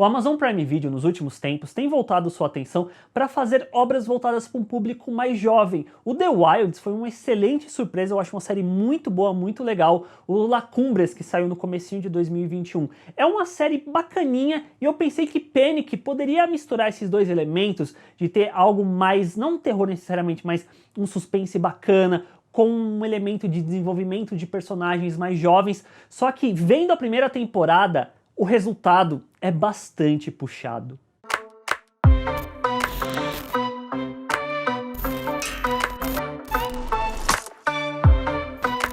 O Amazon Prime Video, nos últimos tempos, tem voltado sua atenção para fazer obras voltadas para um público mais jovem. O The Wilds foi uma excelente surpresa, eu acho uma série muito boa, muito legal. O La Cumbres, que saiu no comecinho de 2021. É uma série bacaninha e eu pensei que Panic poderia misturar esses dois elementos, de ter algo mais, não um terror necessariamente, mas um suspense bacana, com um elemento de desenvolvimento de personagens mais jovens. Só que, vendo a primeira temporada, o resultado é bastante puxado.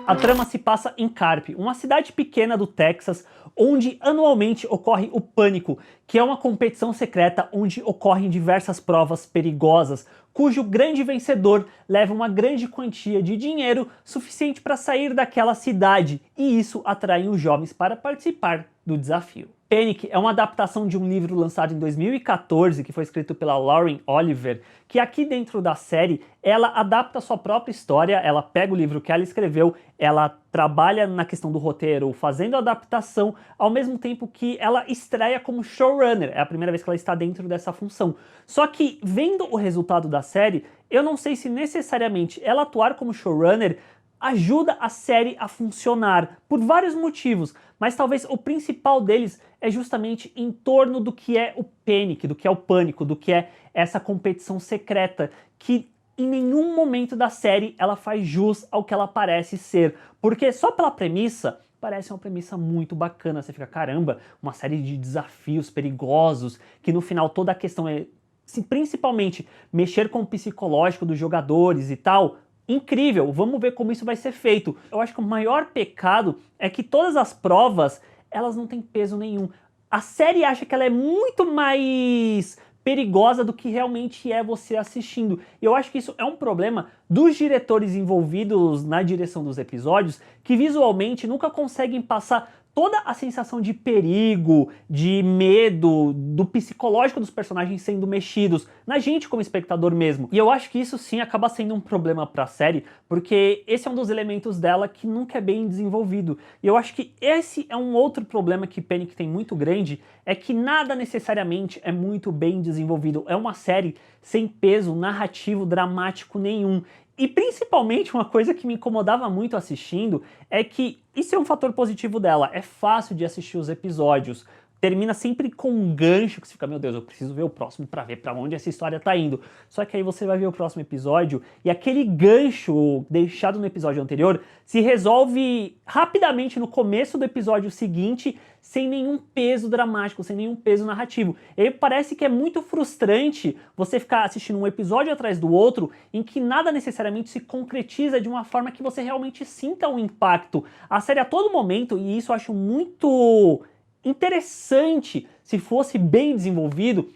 A trama se passa em Carp, uma cidade pequena do Texas, onde anualmente ocorre o Pânico, que é uma competição secreta onde ocorrem diversas provas perigosas, cujo grande vencedor leva uma grande quantia de dinheiro suficiente para sair daquela cidade, e isso atrai os jovens para participar do desafio. Panic é uma adaptação de um livro lançado em 2014, que foi escrito pela Lauren Oliver, que aqui dentro da série, ela adapta a sua própria história, ela pega o livro que ela escreveu, ela trabalha na questão do roteiro, fazendo a adaptação, ao mesmo tempo que ela estreia como showrunner, é a primeira vez que ela está dentro dessa função. Só que, vendo o resultado da série, eu não sei se necessariamente ela atuar como showrunner ajuda a série a funcionar, por vários motivos, mas talvez o principal deles é justamente em torno do que é o Panic, do que é o Pânico, do que é essa competição secreta, que em nenhum momento da série ela faz jus ao que ela parece ser, porque só pela premissa, parece uma premissa muito bacana, você fica, caramba, uma série de desafios perigosos, que no final toda a questão é, principalmente, mexer com o psicológico dos jogadores e tal. Incrível, vamos ver como isso vai ser feito. Eu acho que o maior pecado é que todas as provas, elas não têm peso nenhum. A série acha que ela é muito mais perigosa do que realmente é você assistindo. E eu acho que isso é um problema dos diretores envolvidos na direção dos episódios, que visualmente nunca conseguem passar toda a sensação de perigo, de medo, do psicológico dos personagens sendo mexidos, na gente como espectador mesmo. E eu acho que isso sim acaba sendo um problema pra série, porque esse é um dos elementos dela que nunca é bem desenvolvido. E eu acho que esse é um outro problema que Panic tem muito grande, é que nada necessariamente é muito bem desenvolvido. É uma série sem peso narrativo dramático nenhum. E principalmente uma coisa que me incomodava muito assistindo é que isso é um fator positivo dela, é fácil de assistir os episódios, termina sempre com um gancho que você fica, meu Deus, eu preciso ver o próximo pra ver pra onde essa história tá indo. Só que aí você vai ver o próximo episódio e aquele gancho deixado no episódio anterior se resolve rapidamente no começo do episódio seguinte, sem nenhum peso dramático, sem nenhum peso narrativo. E aí parece que é muito frustrante você ficar assistindo um episódio atrás do outro em que nada necessariamente se concretiza de uma forma que você realmente sinta um impacto. A série a todo momento, e isso eu acho muito interessante se fosse bem desenvolvido,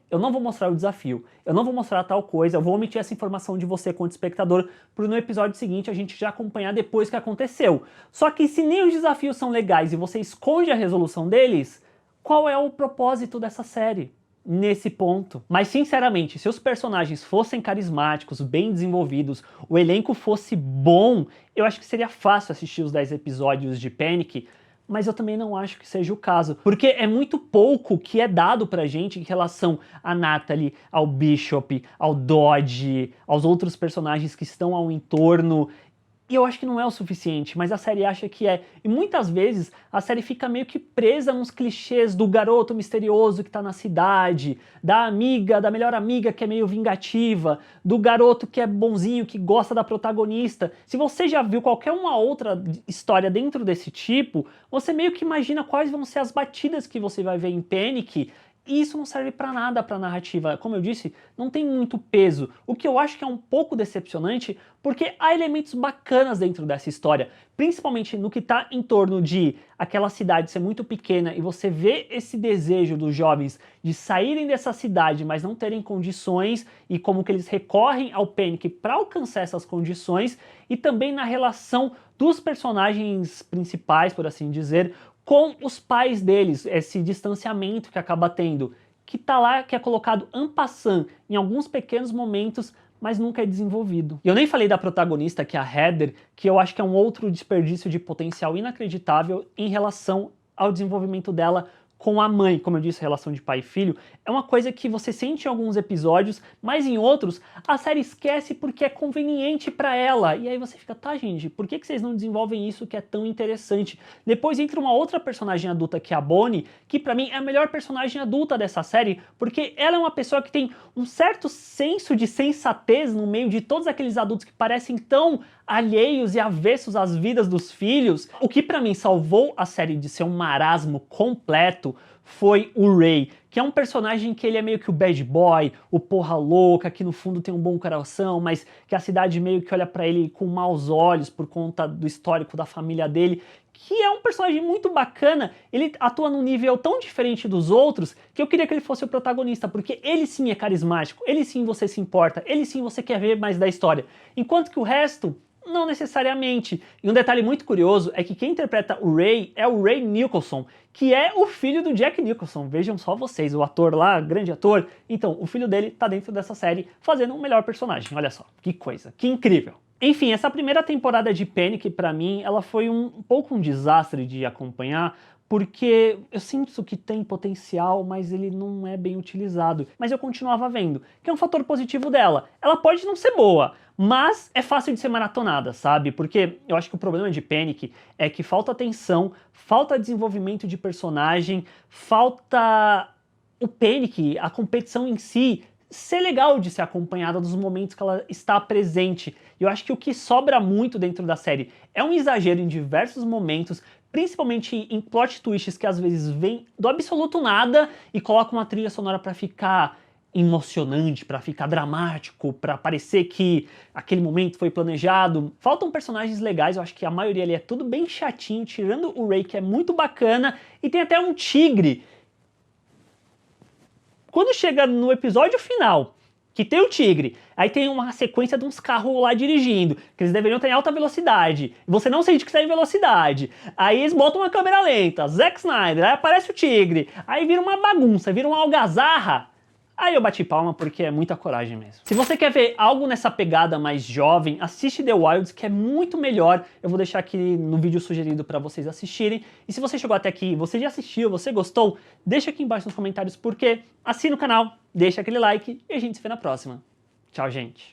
eu não vou mostrar o desafio, eu não vou mostrar tal coisa, eu vou omitir essa informação de você quanto espectador para no episódio seguinte a gente já acompanhar depois que aconteceu. Só que se nem os desafios são legais e você esconde a resolução deles, qual é o propósito dessa série? Nesse ponto. Mas sinceramente, se os personagens fossem carismáticos, bem desenvolvidos, o elenco fosse bom, eu acho que seria fácil assistir os 10 episódios de Panic, mas eu também não acho que seja o caso, porque é muito pouco que é dado pra gente em relação a Natalie, ao Bishop, ao Dodge, aos outros personagens que estão ao entorno. E eu acho que não é o suficiente, mas a série acha que é. E muitas vezes a série fica meio que presa nos clichês do garoto misterioso que tá na cidade, da amiga, da melhor amiga que é meio vingativa, do garoto que é bonzinho, que gosta da protagonista. Se você já viu qualquer uma outra história dentro desse tipo, você meio que imagina quais vão ser as batidas que você vai ver em Panic, e isso não serve pra nada pra narrativa. Como eu disse, não tem muito peso. O que eu acho que é um pouco decepcionante, porque há elementos bacanas dentro dessa história, principalmente no que tá em torno de aquela cidade ser muito pequena e você vê esse desejo dos jovens de saírem dessa cidade, mas não terem condições, e como que eles recorrem ao Panic para alcançar essas condições, e também na relação dos personagens principais, por assim dizer, com os pais deles, esse distanciamento que acaba tendo, que tá lá, que é colocado en passant em alguns pequenos momentos, mas nunca é desenvolvido. E eu nem falei da protagonista, que é a Heather, que eu acho que é um outro desperdício de potencial inacreditável em relação ao desenvolvimento dela com a mãe, como eu disse, a relação de pai e filho, é uma coisa que você sente em alguns episódios, mas em outros a série esquece porque é conveniente pra ela. E aí você fica, tá, gente, por que vocês não desenvolvem isso que é tão interessante? Depois entra uma outra personagem adulta que é a Bonnie, que pra mim é a melhor personagem adulta dessa série, porque ela é uma pessoa que tem um certo senso de sensatez no meio de todos aqueles adultos que parecem tão alheios e avessos às vidas dos filhos. O que pra mim salvou a série de ser um marasmo completo foi o Ray, que é um personagem que ele é meio que o bad boy, o porra louca, que no fundo tem um bom coração, mas que a cidade meio que olha pra ele com maus olhos por conta do histórico da família dele, que é um personagem muito bacana. Ele atua num nível tão diferente dos outros que eu queria que ele fosse o protagonista, porque ele sim é carismático, ele sim você se importa, ele sim você quer ver mais da história, enquanto que o resto não necessariamente. E um detalhe muito curioso é que quem interpreta o Ray é o Ray Nicholson, que é o filho do Jack Nicholson. Vejam só vocês, o ator lá, grande ator. Então, o filho dele tá dentro dessa série fazendo um melhor personagem. Olha só, que coisa, que incrível. Enfim, essa primeira temporada de Panic, pra mim, ela foi um pouco um desastre de acompanhar, porque eu sinto que tem potencial, mas ele não é bem utilizado. Mas eu continuava vendo, que é um fator positivo dela. Ela pode não ser boa, mas é fácil de ser maratonada, sabe? Porque eu acho que o problema de Panic é que falta atenção, falta desenvolvimento de personagem, falta o Panic, a competição em si, ser legal de ser acompanhada dos momentos que ela está presente. E eu acho que o que sobra muito dentro da série é um exagero em diversos momentos, principalmente em plot twists que às vezes vêm do absoluto nada e colocam uma trilha sonora pra ficar emocionante, pra ficar dramático, pra parecer que aquele momento foi planejado. Faltam personagens legais, eu acho que a maioria ali é tudo bem chatinho, tirando o Ray, que é muito bacana, e tem até um tigre. Quando chega no episódio final, que tem o tigre, aí tem uma sequência de uns carros lá dirigindo, que eles deveriam estar em alta velocidade, você não sente que está em velocidade, aí eles botam uma câmera lenta, Zack Snyder, aí aparece o tigre, aí vira uma bagunça, vira uma algazarra. Aí eu bati palma porque é muita coragem mesmo. Se você quer ver algo nessa pegada mais jovem, assiste The Wilds, que é muito melhor. Eu vou deixar aqui no vídeo sugerido para vocês assistirem. E se você chegou até aqui, você já assistiu, você gostou, deixa aqui embaixo nos comentários porque assina o canal, deixa aquele like e a gente se vê na próxima. Tchau, gente.